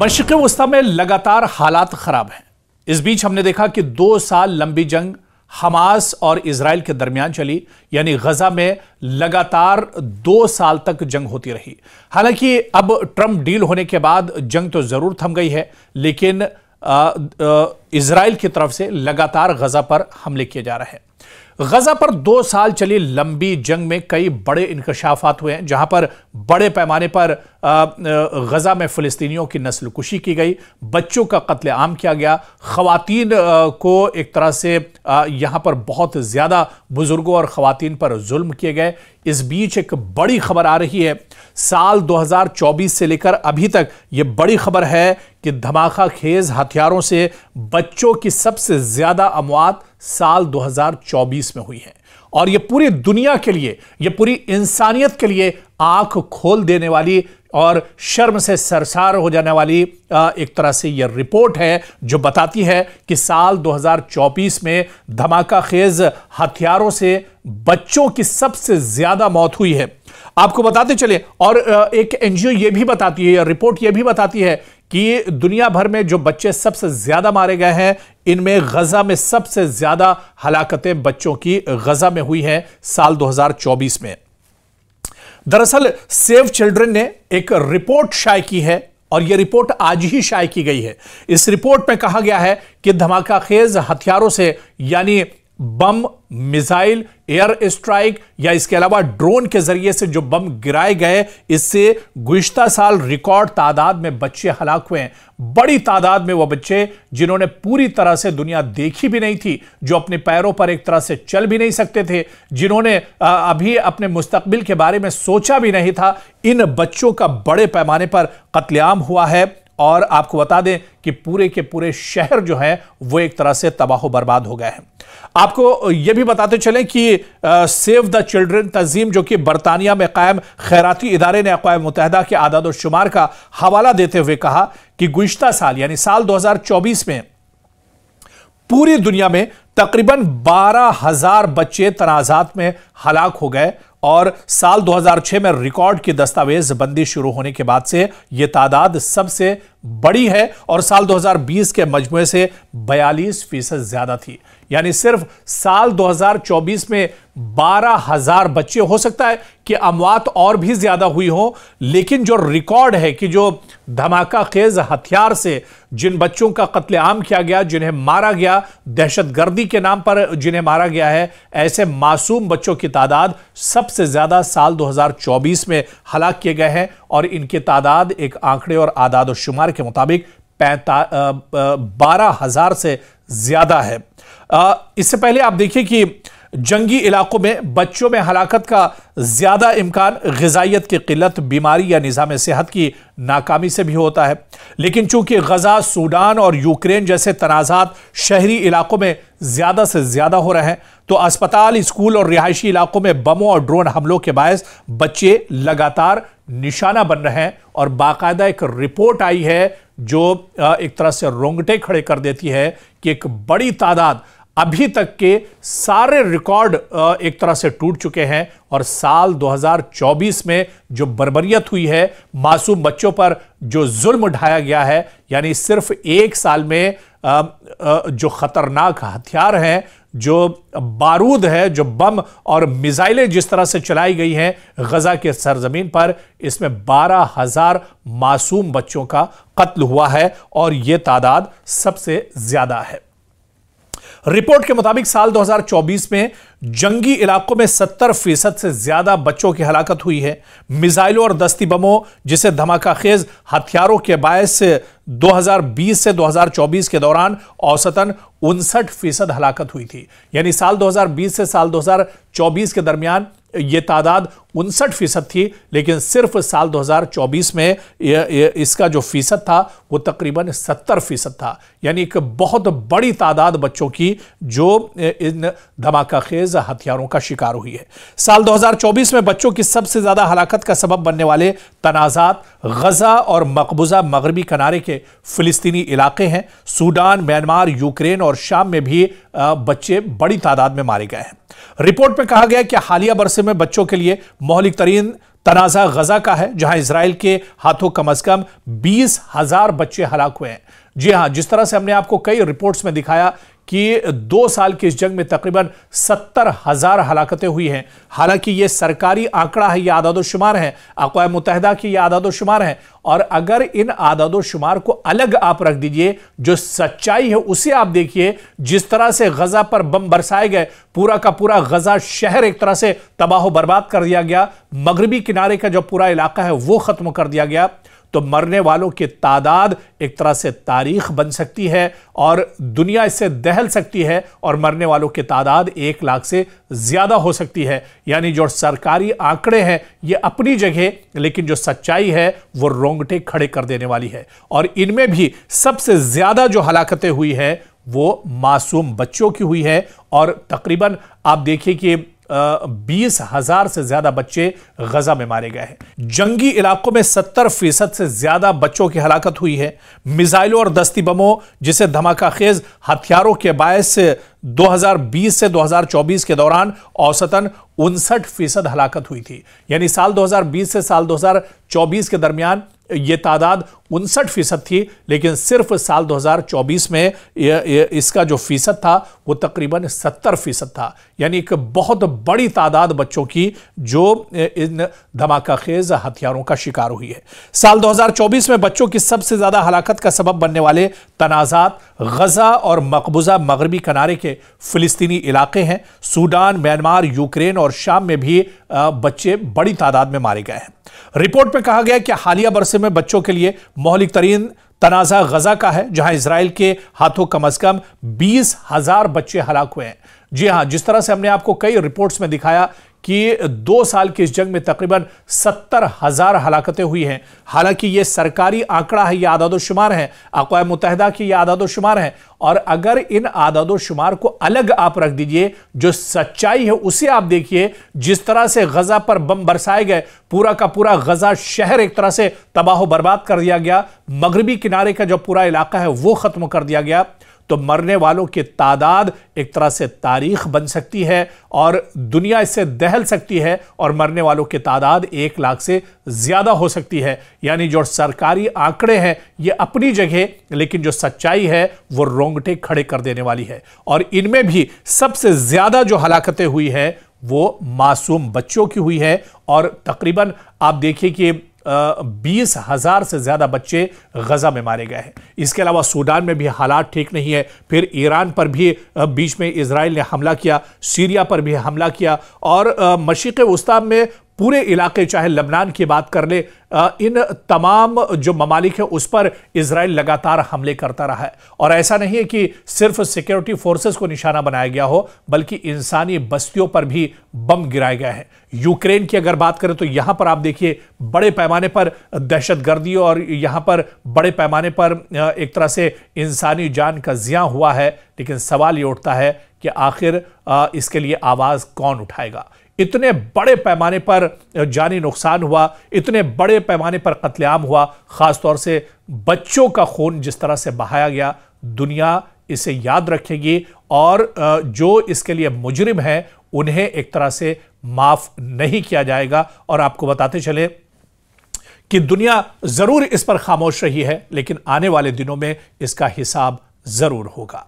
मशरिक़ वस्ता में लगातार हालात खराब हैं। इस बीच हमने देखा कि 2 साल लंबी जंग हमास और इजराइल के दरमियान चली, यानी गजा में लगातार 2 साल तक जंग होती रही। हालांकि अब ट्रंप डील होने के बाद जंग तो जरूर थम गई है, लेकिन इजराइल की तरफ से लगातार गजा पर हमले किए जा रहे हैं। गजा पर 2 साल चली लंबी जंग में कई बड़े इंकशाफात हुए हैं, जहां पर बड़े पैमाने पर गजा में फिलिस्तीनियों की नस्लकुशी की गई, बच्चों का कत्लेआम किया गया, खवातीन को एक तरह से यहां पर बहुत ज्यादा बुजुर्गों और खवातीन पर जुल्म किए गए। इस बीच एक बड़ी खबर आ रही है, साल 2024 से लेकर अभी तक यह बड़ी खबर है कि धमाका खेज हथियारों से बच्चों की सबसे ज्यादा अमवात साल 2024 में हुई है। और यह पूरी दुनिया के लिए, यह पूरी इंसानियत के लिए आंख खोल देने वाली और शर्म से सरसार हो जाने वाली एक तरह से यह रिपोर्ट है, जो बताती है कि साल 2024 में धमाका खेज हथियारों से बच्चों की सबसे ज्यादा मौत हुई है। आपको बताते चले, और एक एनजीओ यह भी बताती है, रिपोर्ट यह भी बताती है कि दुनिया भर में जो बच्चे सबसे ज्यादा मारे गए हैं, इनमें गजा में सबसे ज्यादा हलाकतें बच्चों की गजा में हुई हैं साल 2024 में। दरअसल सेव चिल्ड्रन ने एक रिपोर्ट शाये की है, और यह रिपोर्ट आज ही शाये की गई है। इस रिपोर्ट में कहा गया है कि धमाका खेज हथियारों से, यानी बम, मिसाइल, एयर स्ट्राइक या इसके अलावा ड्रोन के जरिए से जो बम गिराए गए, इससे गुज़िश्ता साल रिकॉर्ड तादाद में बच्चे हलाक हुए हैं। बड़ी तादाद में वो बच्चे जिन्होंने पूरी तरह से दुनिया देखी भी नहीं थी, जो अपने पैरों पर एक तरह से चल भी नहीं सकते थे, जिन्होंने अभी अपने मुस्तकबिल के बारे में सोचा भी नहीं था, इन बच्चों का बड़े पैमाने पर कत्लेआम हुआ है। और आपको बता दें कि पूरे के पूरे शहर जो है वो एक तरह से तबाह बर्बाद हो गए हैं। आपको यह भी बताते चलें कि सेव द चिल्ड्रन तंजीम, जो कि बरतानिया में कायम खैराती इदारे ने अक़वाम मुत्तहिदा के आदाद और शुमार का हवाला देते हुए कहा कि गुज़िश्ता साल यानी साल 2024 में पूरी दुनिया में तकरीबन 12,000 बच्चे तनाज़ात में हलाक हो गए, और साल 2006 में रिकॉर्ड की दस्तावेज बंदी शुरू होने के बाद से यह तादाद सबसे बड़ी है, और साल 2020 के मजमूए से 42% ज्यादा थी। यानी सिर्फ साल 2024 में 12,000 बच्चे, हो सकता है कि अमवात और भी ज्यादा हुई हो, लेकिन जो रिकॉर्ड है कि जो धमाका खेज हथियार से जिन बच्चों का कत्लेआम किया गया, जिन्हें मारा गया, दहशतगर्दी के नाम पर जिन्हें मारा गया है, ऐसे मासूम बच्चों की तादाद सबसे ज्यादा साल 2024 में हलाक किए गए हैं। और इनकी तादाद एक आंकड़े और आदाद और शुमार के मुताबिक 12,000 से ज्यादा है। इससे पहले आप देखिए कि जंगी इलाकों में बच्चों में हलाकत का ज्यादा इम्कान ग़िज़ाइयत की किल्लत, बीमारी या निज़ाम सेहत की नाकामी से भी होता है। लेकिन चूंकि गजा, सूडान और यूक्रेन जैसे तनाज़ात शहरी इलाकों में ज्यादा से ज्यादा हो रहे हैं, तो अस्पताल, स्कूल और रिहायशी इलाकों में बमों और ड्रोन हमलों के बायस बच्चे लगातार निशाना बन रहे हैं। और बाकायदा एक रिपोर्ट आई है जो एक तरह से रोंगटे खड़े कर देती है कि एक बड़ी तादाद, अभी तक के सारे रिकॉर्ड एक तरह से टूट चुके हैं। और साल 2024 में जो बर्बरियत हुई है, मासूम बच्चों पर जो जुल्म ढाया गया है, यानी सिर्फ 1 साल में जो खतरनाक हथियार हैं, जो बारूद है, जो बम और मिसाइलें जिस तरह से चलाई गई हैं गजा के सरजमीन पर, इसमें 12,000 मासूम बच्चों का कत्ल हुआ है, और यह तादाद सबसे ज्यादा है। रिपोर्ट के मुताबिक साल 2024 में जंगी इलाकों में 70% से ज्यादा बच्चों की हलाकत हुई है। मिसाइलों और दस्ती बमों, जिसे धमाका खेज हथियारों के बायस 2020 से 2024 के दौरान औसतन 59% हलाकत हुई थी। यानी साल 2020 से साल 2024 के दरमियान यह तादाद 59% थी, लेकिन सिर्फ साल 2024 में इसका जो फीसद था वो तकरीबन 70% था। यानी एक बहुत बड़ी तादाद बच्चों की जो इन धमाका खेज हथियारों का शिकार हुई है। साल 2024 में बच्चों की सबसे ज्यादा हलाकत का सबब बनने वाले तनाज़ात गजा और मकबूजा मगरबी किनारे के फिलिस्तीनी इलाके हैं। सूडान, म्यांमार, यूक्रेन और शाम में भी बच्चे बड़ी तादाद में मारे गए हैं। रिपोर्ट में कहा गया कि हालिया बरसे में बच्चों के लिए मौलिक तरीन तनाज़ा गजा का है, जहां इजराइल के हाथों कम से कम 20,000 बच्चे हलाक हुए हैं। जी हां, जिस तरह से हमने आपको कई रिपोर्ट्स में दिखाया कि 2 साल की इस जंग में तकरीबन 70,000 हलाकतें हुई हैं। हालांकि यह सरकारी आंकड़ा है, यह आदादोशुमार है, अक़वाम मुत्तहिदा की यह आदादोशुमार है। और अगर इन आदादोशुमार को अलग आप रख दीजिए, जो सच्चाई है उसे आप देखिए। जिस तरह से गजा पर बम बरसाए गए, पूरा का पूरा गजा शहर एक तरह से तबाह बर्बाद कर दिया गया, मगरबी किनारे का जो पूरा इलाका है वो खत्म कर दिया गया, तो मरने वालों की तादाद एक तरह से तारीख बन सकती है और दुनिया इससे दहल सकती है, और मरने वालों की तादाद 1 लाख से ज्यादा हो सकती है। यानी जो सरकारी आंकड़े हैं ये अपनी जगह, लेकिन जो सच्चाई है वो रोंगटे खड़े कर देने वाली है। और इनमें भी सबसे ज्यादा जो हलाकतें हुई है वो मासूम बच्चों की हुई है, और तकरीबन आप देखिए कि 20,000 से ज्यादा बच्चे गजा में मारे गए हैं। जंगी इलाकों में 70% से ज्यादा बच्चों की हलाकत हुई है। मिसाइलों और दस्ती बमों जिसे धमाकाखेज हथियारों के बायस 2020 से 2024 के दौरान औसतन 59% हलाकत हुई थी। यानी साल 2020 से साल 2024 के दरमियान यह तादाद 59% थी, लेकिन सिर्फ साल 2024 में इसका जो फीसद था वो तकरीबन 70% था। यानी एक बहुत बड़ी तादाद बच्चों की जो इन धमाकाखेज हथियारों का शिकार हुई है। साल 2024 में बच्चों की सबसे ज्यादा हलाकत का सबब बनने वाले तनाज़ात गजा और मकबूजा मगरबी किनारे के फिलिस्तीनी इलाके हैं। सूडान, म्यांमार, यूक्रेन और शाम में भी बच्चे बड़ी तादाद में मारे गए हैं। रिपोर्ट में कहा गया कि हालिया बरसे में बच्चों के लिए मौलिक तरीन तनाज़ा गजा का है, जहां इजराइल के हाथों कम से कम 20,000 बच्चे हलाक हुए हैं। जी हां, जिस तरह से हमने आपको कई रिपोर्ट्स में दिखाया कि 2 साल की इस जंग में तकरीबन 70,000 हलाकतें हुई हैं। हालांकि यह सरकारी आंकड़ा है, यह आदादोशुमार है, अक़वाम मुत्तहिदा की यह आदादोशुमार है। और अगर इन आदादोशुमार को अलग आप रख दीजिए, जो सच्चाई है उसे आप देखिए। जिस तरह से गजा पर बम बरसाए गए, पूरा का पूरा गजा शहर एक तरह से तबाह बर्बाद कर दिया गया, मगरबी किनारे का जो पूरा इलाका है वो खत्म कर दिया गया, तो मरने वालों की तादाद एक तरह से तारीख बन सकती है और दुनिया इससे दहल सकती है, और मरने वालों की तादाद 1 लाख से ज्यादा हो सकती है। यानी जो सरकारी आंकड़े हैं ये अपनी जगह, लेकिन जो सच्चाई है वो रोंगटे खड़े कर देने वाली है। और इनमें भी सबसे ज्यादा जो हलाकतें हुई है वो मासूम बच्चों की हुई है, और तकरीबन आप देखिए कि 20,000 से ज्यादा बच्चे गजा में मारे गए हैं। इसके अलावा सूडान में भी हालात ठीक नहीं है। फिर ईरान पर भी बीच में इजराइल ने हमला किया, सीरिया पर भी हमला किया, और मशरिक़ वस्ता में पूरे इलाके, चाहे लबनान की बात कर ले, इन तमाम जो ममालिक है उस पर इजराइल लगातार हमले करता रहा है। और ऐसा नहीं है कि सिर्फ सिक्योरिटी फोर्सेस को निशाना बनाया गया हो, बल्कि इंसानी बस्तियों पर भी बम गिराए गए हैं। यूक्रेन की अगर बात करें तो यहां पर आप देखिए बड़े पैमाने पर दहशतगर्दी और यहां पर बड़े पैमाने पर एक तरह से इंसानी जान का ज़िया हुआ है। लेकिन सवाल ये उठता है कि आखिर इसके लिए आवाज कौन उठाएगा। इतने बड़े पैमाने पर जानी नुकसान हुआ, इतने बड़े पैमाने पर कत्लेआम हुआ, खासतौर से बच्चों का खून जिस तरह से बहाया गया, दुनिया इसे याद रखेगी, और जो इसके लिए मुजरिम हैं उन्हें एक तरह से माफ नहीं किया जाएगा। और आपको बताते चले कि दुनिया जरूर इस पर खामोश रही है, लेकिन आने वाले दिनों में इसका हिसाब जरूर होगा।